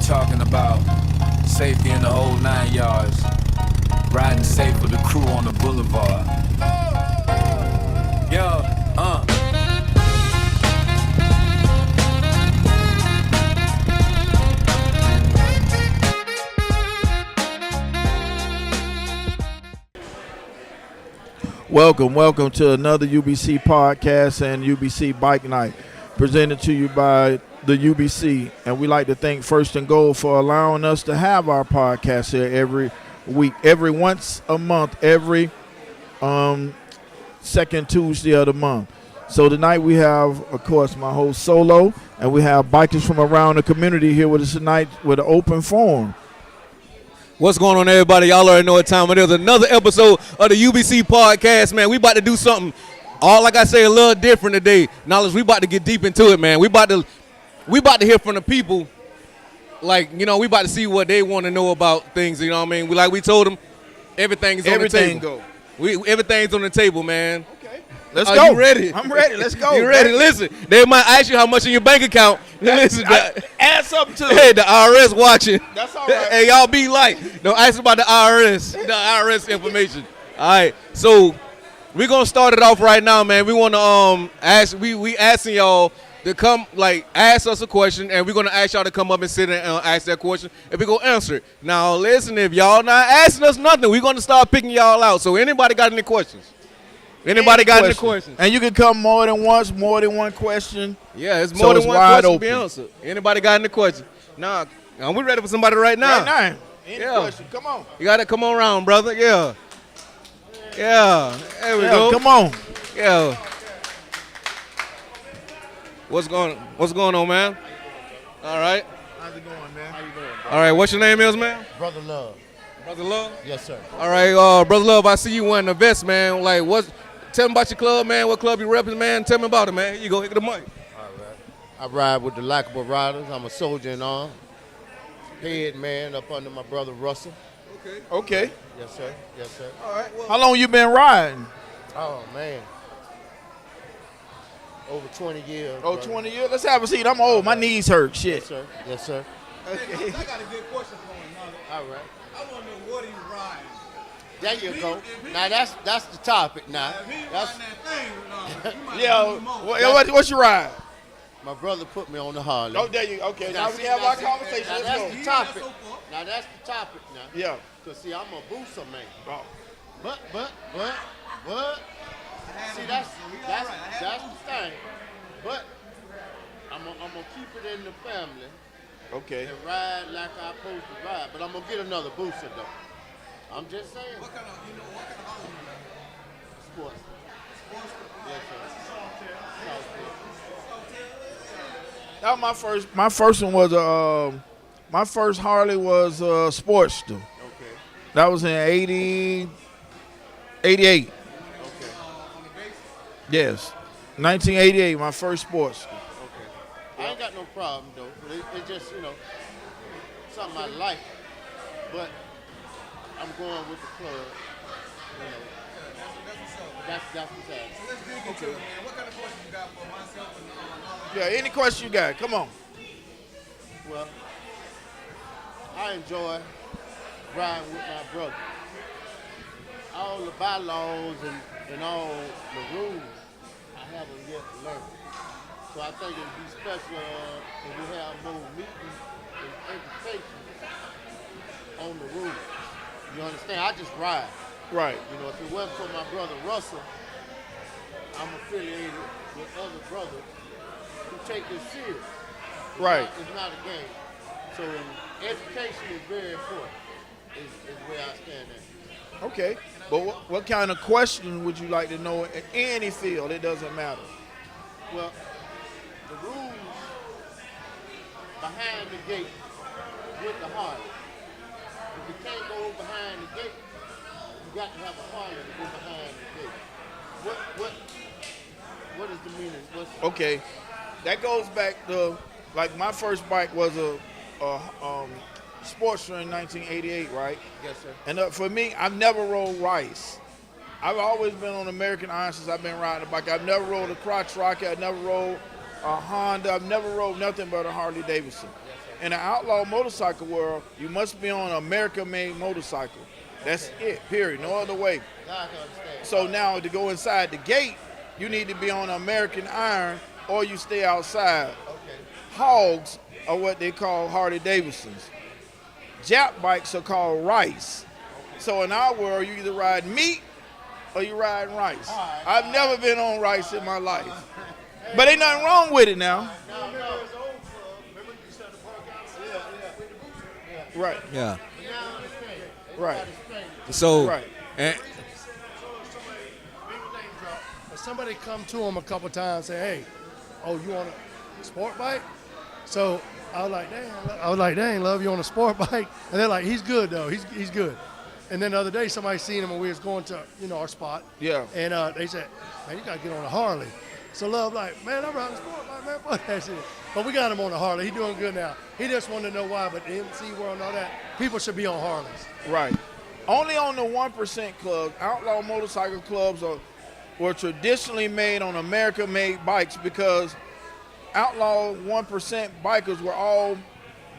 talking about safety in the whole 9 yards. Riding safe with the crew on the boulevard. Yo, Welcome to another UBC podcast and UBC Bike Night, presented to you by the UBC. And we like to thank First and Goal for allowing us to have our podcast here every week, every once a month, every second Tuesday of the month. So tonight we have, of course, my host Solo, and we have bikers from around the community here with us tonight with an open forum. What's going on, everybody? Y'all already know what time it is. Another episode of the UBC podcast, man. We about to do something, like I say, a little different today. Knowledge, we about to get deep into it, man. We about to hear from the people. Like, you know, we about to see what they want to know about things. You know what I mean? We told them, everything's on the table. Everything's on the table, man. Let's go. You ready? I'm ready. Let's go. You ready? Listen, they might ask you how much in your bank account. Listen, add something to it. Hey, the IRS watching. That's all right. Hey, y'all be like, don't ask about the IRS information. All right, so we're gonna start it off right now, man. We want to ask. We asking y'all to come, like, ask us a question, and we're gonna ask y'all to come up and sit and ask that question, and we're gonna answer it. Now, listen, if y'all not asking us nothing, we're gonna start picking y'all out. So, anybody got any questions? Anybody got any questions? And you can come more than once, more than one question. Yeah, it's more than one wide question to open. be answered. Anybody got any questions? Nah, we ready for somebody right now. Right now. Any Yeah. question? Come on. You got to come on around, brother. Yeah. Yeah. There we go. Come on. Yeah. What's going on, man? All right. How's it going, man? How you doing, All right. What's your name is, man? Brother Love. Brother Love? Yes, sir. All right, Brother Love, I see you wearing the vest, man. Like, tell me about your club, man. What club you repping, man? Tell me about it, man. Here you go. Hit the mic. All right. I ride with the Likeable Riders. I'm a soldier in arms. Head man up under my brother Russell. Okay. Yes, sir. Yes, sir. All right. Well, How long you been riding? Oh, man. Over 20 years. Oh, brother. 20 years? Let's have a seat. I'm old. My knees hurt. Yes, Shit. sir. Yes, sir. I got a good question for him, now. All right. I want to know what he's riding. There you go. Now, that's the topic now. That's, Yeah. What's your ride? my brother put me on the Harley. Oh, there you go. Okay. Now we see, have our see, conversation. Now, Let's that's go. the topic. Now, that's the topic now. Yeah. Because, see, I'm a booster man. Oh. But. See, that's the thing. But I'm gonna keep it in the family Okay. and ride like I'm supposed to ride. But I'm gonna get another booster though. I'm just saying. What kind of Sports. Yes, sir. That was my first one was my first Harley was Sportster. Okay. That was in 88. Okay. Yes. 1988, my first Sportster. Okay. I ain't got no problem though. But it's just, something I like. But I'm going with the club. That's the side. So let's dig into it, man. What kind of question you got for myself and Yeah, any question you got? Come on. Well, I enjoy riding with my brother. All the bylaws and all the rules, I haven't yet learned. So I think it'd be special if we have more meetings and education on the rules. You understand? I just ride. Right. If it wasn't for my brother Russell, I'm affiliated with other brothers who take this serious. Right. It's not a game. So education is very important, is where I stand at. Okay. But what kind of question would you like to know in any field? It doesn't matter. Well, the rules behind the gate with the Harley. If you can't go behind the gate, you got to have a Harley to go behind the gate. What is the meaning? Okay. That goes back to, like, my first bike was a Sportster in 1988, right? Yes, sir. And for me, I've never rode Rice. I've always been on American Iron since I've been riding a bike. I've never rode a crotch rocket. I've never rode a Honda. I've never rode nothing but a Harley Davidson. Yes, sir. in the outlaw motorcycle world, you must be on an American-made motorcycle. That's it, period. No other way. Now I can understand. So now to go inside the gate, you need to be on American iron or you stay outside. Okay. Hogs are what they call Harley Davidsons. Jap bikes are called rice. So in our world, you either ride meat or you ride rice. I've never been on rice in my life. But ain't nothing wrong with it now. Right, Yeah. right, So, right. and, If somebody come to him a couple times and say, hey, oh, you want a sport bike? So I was like, dang, love, you on a sport bike? And they're like, he's good though, he's good. And then the other day, somebody seen him when we was going to, our spot. Yeah. And they said, man, you got to get on a Harley. So Love like, man, I'm riding a sport bike, man, fuck that shit. But we got him on a Harley. He doing good now. He just wanted to know why, but the MC world and all that, people should be on Harleys. Right. Only on the 1% clubs, outlaw motorcycle clubs were traditionally made on American-made bikes because outlaw 1% bikers were all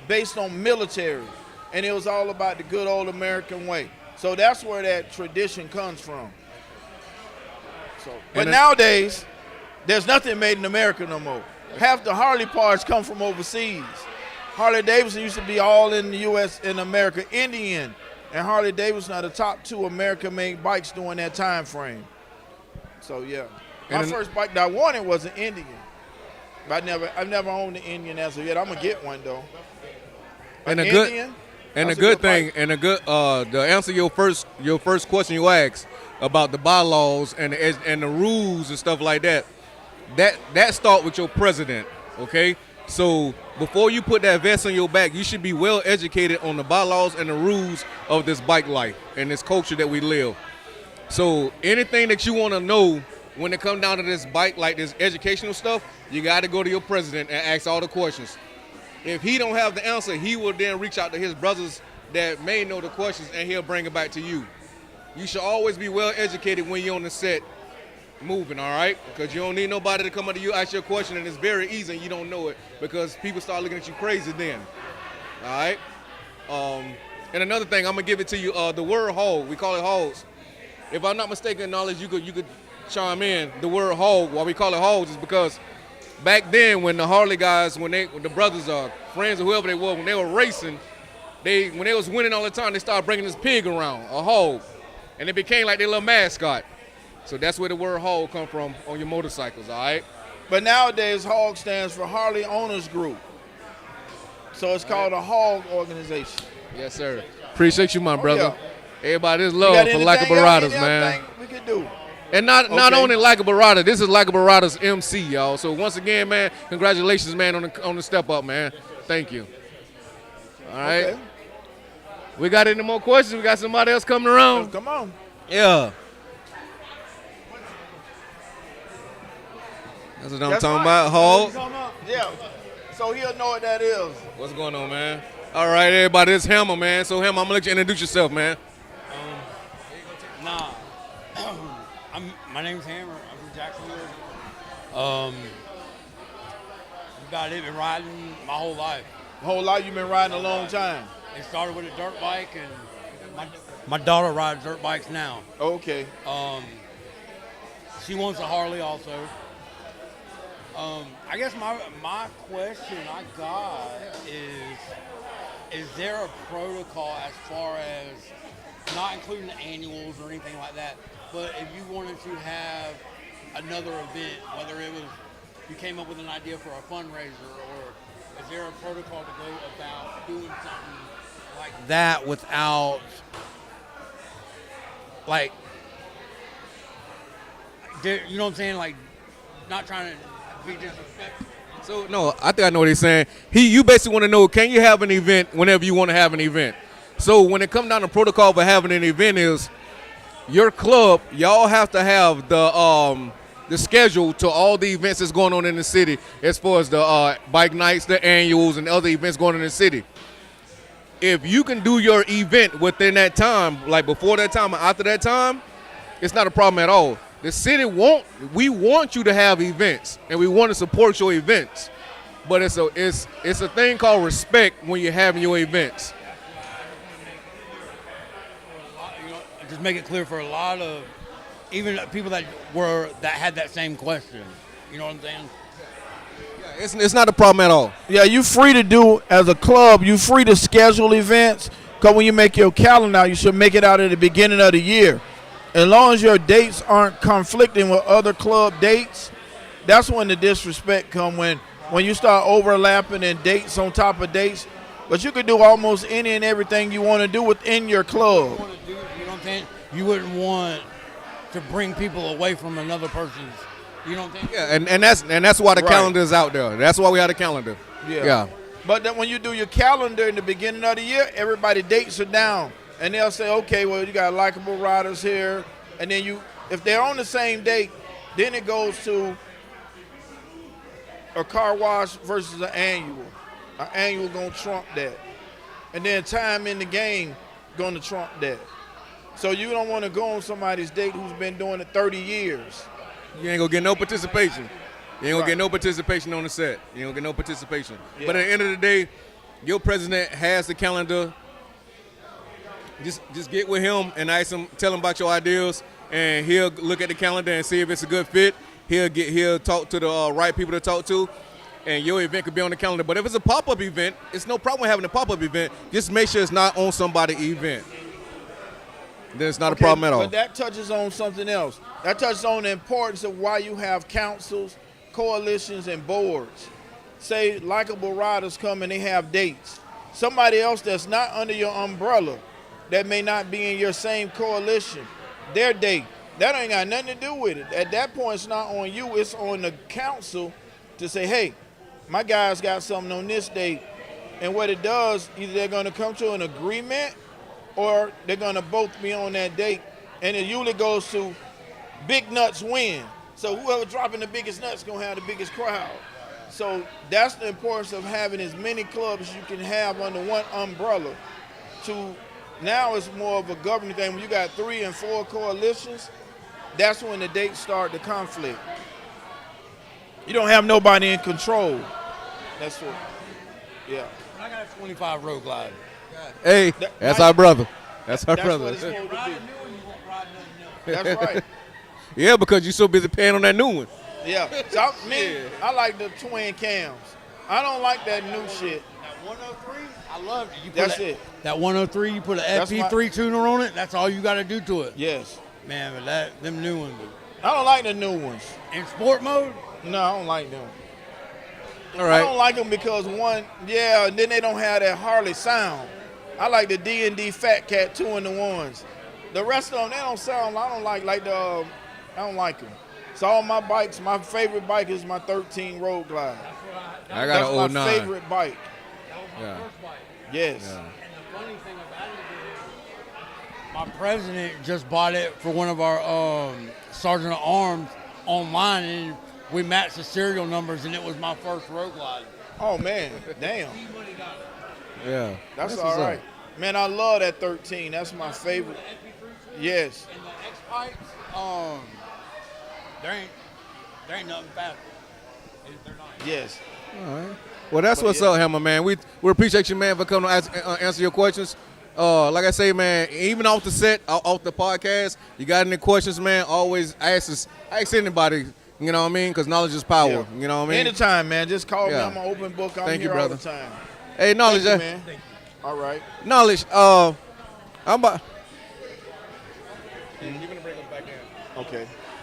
based on military, and it was all about the good old American way. So that's where that tradition comes from. But nowadays, there's nothing made in America no more. Half the Harley parts come from overseas. Harley Davidson used to be all in the U.S. and America, Indian, and Harley Davidson are the top 2 American-made bikes during that time frame. So yeah, my first bike that I wanted was an Indian, but I've never owned an Indian as of yet. I'm gonna get one though. and a Indian, good, and a that's good thing, bike. and a good, to answer your first question you asked about the bylaws and the rules and stuff like that. That start with your president, okay? So before you put that vest on your back, you should be well educated on the bylaws and the rules of this bike life and this culture that we live. So anything that you want to know when it comes down to this bike, like this educational stuff, you got to go to your president and ask all the questions. If he don't have the answer, he will then reach out to his brothers that may know the questions, and he'll bring it back to you. You should always be well educated when you're on the set moving, all right? Because you don't need nobody to come up to you, ask you a question, and it's very easy and you don't know it because people start looking at you crazy then, all right? And another thing, I'm going to give it to you, the word hog, we call it hogs. If I'm not mistaken, knowledge, you could chime in. The word hog, why we call it hogs is because back then when the Harley guys, when the brothers or friends or whoever they were, when they were racing, when they was winning all the time, they started bringing this pig around, a hog, and it became like their little mascot. So that's where the word hog come from on your motorcycles, all right? But nowadays, HOG stands for Harley Owners Group. So it's called a HOG organization. Yes, sir. Appreciate you, my brother. yeah. Everybody, this You love got for anything Like a else? Baratas, Any other man. thing we could do. And not Okay. only Like a Barada, this is Like a Barada's MC, y'all. So once again, man, congratulations, man, on the step up, man. Thank you. All right. Okay. We got any more questions? We got somebody else coming around? Come on. Yeah. That's what I'm That's talking right. about, Hog. Yeah. So he'll know what that is. What's going on, man? All right, everybody, it's Hammer, man. So, Hammer, I'm going to let you introduce yourself, man. Nah, my name's Hammer. I'm from Jacksonville. About it, been riding my whole life. Whole lot you've been riding a long time. It started with a dirt bike, and my daughter rides dirt bikes now. Okay. She wants a Harley also. I guess my question I got is there a protocol as far as not including the annuals or anything like that, but if you wanted to have another event, whether it was you came up with an idea for a fundraiser, or is there a protocol to go about doing something like that without, like, you know what I'm saying, like, not trying to be disrespectful. So, no, I think I know what he's saying. You basically want to know, can you have an event whenever you want to have an event? So when it comes down to protocol for having an event is your club, y'all have to have the schedule to all the events that's going on in the city as far as the bike nights, the annuals, and other events going on in the city. If you can do your event within that time, like before that time or after that time, it's not a problem at all. The city we want you to have events, and we want to support your events. but it's a thing called respect when you're having your events. You know, just make it clear for a lot of even people that had that same question. You know what I'm saying? It's not a problem at all. Yeah, you free to do as a club. You free to schedule events. Cause when you make your calendar, out, you should make it out at the beginning of the year. As long as your dates aren't conflicting with other club dates, that's when the disrespect come. When you start overlapping and dates on top of dates. But you could do almost any and everything you want to do within your club. You know what I'm saying? You wouldn't want to bring people away from another person's. You know what I'm saying? Yeah, and that's why the Right. calendar is out there. That's why we have the calendar. Yeah. But then when you do your calendar in the beginning of the year, everybody dates are down. And they'll say, okay, well, you got likable riders here. And then if they're on the same date, then it goes to a car wash versus an annual. An annual going to trump that. And then time in the game going to trump that. So you don't want to go on somebody's date who's been doing it 30 years. You ain't gonna get no participation. You ain't gonna Right. get no participation on the set. You ain't gonna get no participation. Yeah. But at the end of the day, your president has the calendar. Just get with him and tell him about your ideas, and he'll look at the calendar and see if it's a good fit. He'll talk to the right people to talk to, and your event could be on the calendar. But if it's a pop-up event, it's no problem having a pop-up event. Just make sure it's not on somebody's event. Then it's not a problem at all. But that touches on something else. That touches on the importance of why you have councils, coalitions, and boards. Say likable riders come and they have dates. Somebody else that's not under your umbrella, that may not be in your same coalition, their date, that ain't got nothing to do with it. At that point, it's not on you, it's on the council to say, hey, my guys got something on this date. And what it does, either they're going to come to an agreement or they're going to both be on that date. And it usually goes to big nuts win. So whoever dropping the biggest nuts is going to have the biggest crowd. So that's the importance of having as many clubs as you can have under one umbrella. Now it's more of a governing thing. When you got 3 and 4 coalitions, that's when the dates start to conflict. You don't have nobody in control. That's what, yeah. I got a 25 road glide. Hey, that's our brother. That's our That's brother. what it's supposed to be. That's right. Yeah, because you're so busy paying on that new one. Yeah. So I like the twin cams. I don't like that new shit. That 103, I love it. You put That's that, it. That 103, you put an That's FP3 tuner on it. That's all you got to do to it. Yes. Man, but them new ones. I don't like the new ones. In sport mode, No, I don't like them. All I don't right. like them because and then they don't have that Harley sound. I like the D&D Fat Cat 2-in-1s. The rest of them, they don't sound. I don't like I don't like them. So all my bikes, my favorite bike is my 13 Road Glide. I got That's an my 09. favorite bike. Yeah. Yes. Yeah. and the funny thing about it is, my president just bought it for one of our Sergeant at Arms online, and we matched the serial numbers, and it was my first road glide. Oh man, damn. Yeah. That's what's all up. right. Man, I love that 13. That's my favorite. Yes. And the X pipes, there ain't nothing faster. They're not. Yes. All right. Well, that's what's yeah. up, Hammer, man. We appreciate you, man, for coming to answer your questions. Like I say, man, even off the set, off the podcast, you got any questions, man, always ask anybody, you know what I mean? Because knowledge is power, Yeah. you know what I mean? Anytime, man. Just call Yeah. me. I'm an open book. I'm Thank you, here all brother. the time. Hey, knowledge, Thank you, man. All right. knowledge, I'm about. Okay.